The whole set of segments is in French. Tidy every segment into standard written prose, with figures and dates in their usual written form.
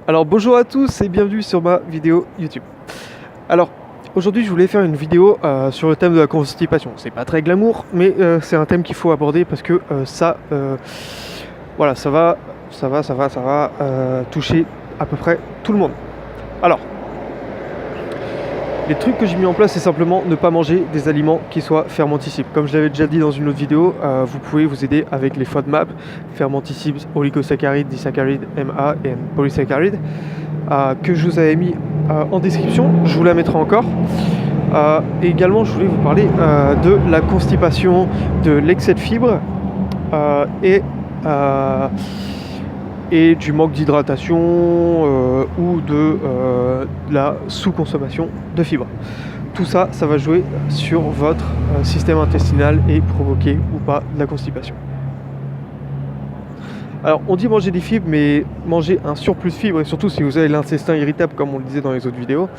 Alors bonjour à tous et bienvenue sur ma vidéo YouTube. Alors aujourd'hui je voulais faire une vidéo sur le thème de la constipation. C'est pas très glamour mais c'est un thème qu'il faut aborder parce que voilà, ça va toucher à peu près tout le monde. Alors les trucs que j'ai mis en place, c'est simplement ne pas manger des aliments qui soient fermenticibles. Comme je l'avais déjà dit dans une autre vidéo, vous pouvez vous aider avec les FODMAP, fermenticibles, oligosaccharides, disaccharides, MA et polysaccharides, que je vous avais mis en description. Je vous la mettrai encore. Et également, je voulais vous parler de la constipation, de l'excès de fibres et du manque d'hydratation ou de la sous-consommation de fibres. Tout ça, ça va jouer sur votre système intestinal et provoquer ou pas de la constipation. Alors on dit manger des fibres, mais manger un surplus de fibres, et surtout si vous avez l'intestin irritable comme on le disait dans les autres vidéos,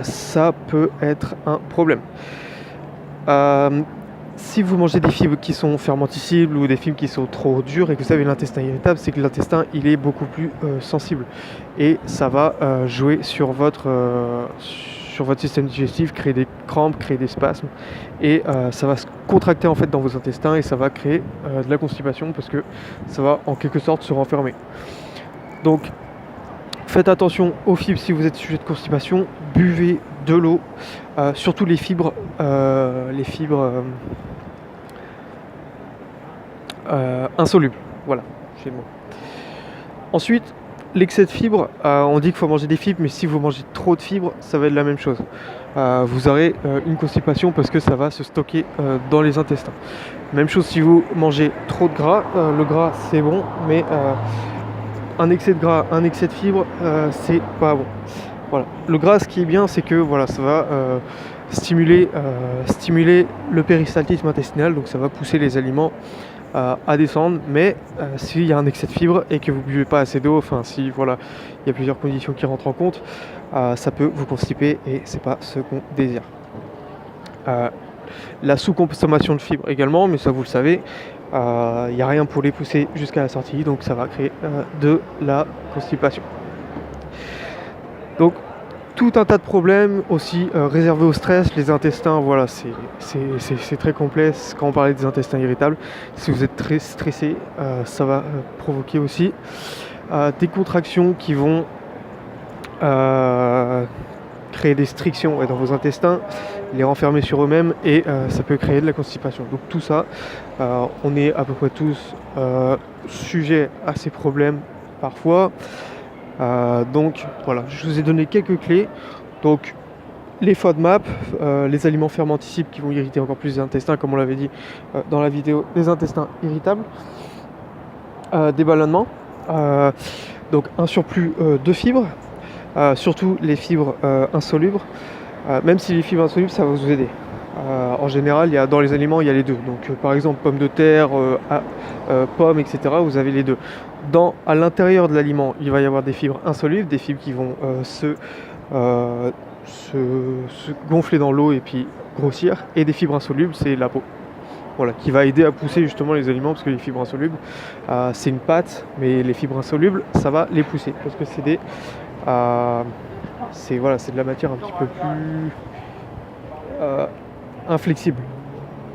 ça peut être un problème. Si vous mangez des fibres qui sont fermenticibles ou des fibres qui sont trop dures et que vous avez l'intestin irritable, c'est que l'intestin il est beaucoup plus sensible et ça va jouer sur votre système digestif, créer des crampes, créer des spasmes et ça va se contracter en fait dans vos intestins et ça va créer de la constipation parce que ça va en quelque sorte se renfermer. Donc faites attention aux fibres si vous êtes sujet de constipation, buvez de l'eau, surtout les fibres insolubles. Voilà, j'ai le mot. Ensuite, l'excès de fibres, on dit qu'il faut manger des fibres, mais si vous mangez trop de fibres, ça va être la même chose. Vous aurez une constipation parce que ça va se stocker dans les intestins. Même chose si vous mangez trop de gras, le gras c'est bon, mais un excès de gras, un excès de fibres, c'est pas bon. Voilà. Le gras, ce qui est bien, c'est que voilà, ça va stimuler le péristaltisme intestinal, donc ça va pousser les aliments à descendre. Mais s'il y a un excès de fibres et que vous ne buvez pas assez d'eau, enfin si voilà, il y a plusieurs conditions qui rentrent en compte, ça peut vous constiper et c'est pas ce qu'on désire. La sous-consommation de fibres également, mais ça vous le savez, il n'y a rien pour les pousser jusqu'à la sortie, donc ça va créer de la constipation. Donc tout un tas de problèmes aussi réservés au stress, les intestins, voilà, c'est très complexe quand on parlait des intestins irritables. Si vous êtes très stressé, ça va provoquer aussi des contractions qui vont créer des strictions dans vos intestins, les renfermer sur eux-mêmes et ça peut créer de la constipation. Donc tout ça, on est à peu près tous sujets à ces problèmes parfois. Donc voilà, je vous ai donné quelques clés. Donc les FODMAP, les aliments fermenticibles qui vont irriter encore plus les intestins, comme on l'avait dit dans la vidéo, les intestins irritables, des ballonnements, donc un surplus de fibres, surtout les fibres insolubles, même si les fibres insolubles ça va vous aider. En général, dans les aliments, il y a les deux. Donc, par exemple, pommes de terre, pommes, etc. Vous avez les deux. À l'intérieur de l'aliment, il va y avoir des fibres insolubles, des fibres qui vont se gonfler dans l'eau et puis grossir. Et des fibres insolubles, c'est la peau. Voilà, qui va aider à pousser justement les aliments parce que les fibres insolubles, c'est une pâte, mais les fibres insolubles, ça va les pousser parce que c'est de la matière un petit peu plus inflexible.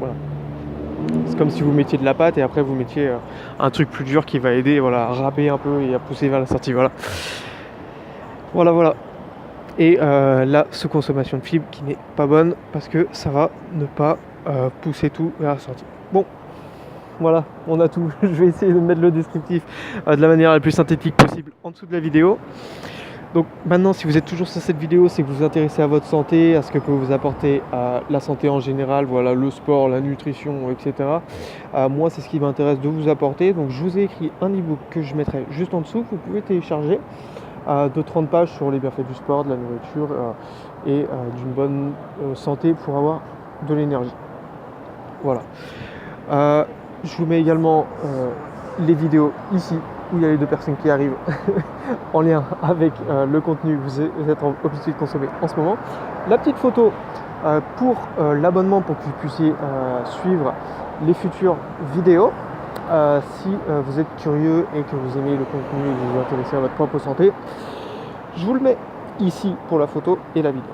Voilà. C'est comme si vous mettiez de la pâte et après vous mettiez un truc plus dur qui va aider à râper un peu et à pousser vers la sortie. Voilà. Et la sous-consommation de fibres qui n'est pas bonne parce que ça va ne pas pousser tout vers la sortie. Bon, voilà, on a tout. Je vais essayer de mettre le descriptif de la manière la plus synthétique possible en dessous de la vidéo. Donc maintenant, si vous êtes toujours sur cette vidéo, c'est que vous vous intéressez à votre santé, à ce que peut vous apporter la santé en général, voilà, le sport, la nutrition, etc. Moi, c'est ce qui m'intéresse de vous apporter. Donc je vous ai écrit un e-book que je mettrai juste en dessous, que vous pouvez télécharger, de 30 pages sur les bienfaits du sport, de la nourriture et d'une bonne santé pour avoir de l'énergie. Voilà. Je vous mets également les vidéos ici, où il y a les deux personnes qui arrivent en lien avec le contenu que vous êtes obligé de consommer en ce moment. La petite photo pour l'abonnement pour que vous puissiez suivre les futures vidéos. Si vous êtes curieux et que vous aimez le contenu et que vous vous intéressez à votre propre santé, je vous le mets ici pour la photo et la vidéo.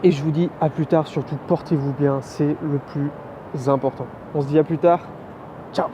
Et je vous dis à plus tard, surtout portez-vous bien, c'est le plus important. On se dit à plus tard, ciao.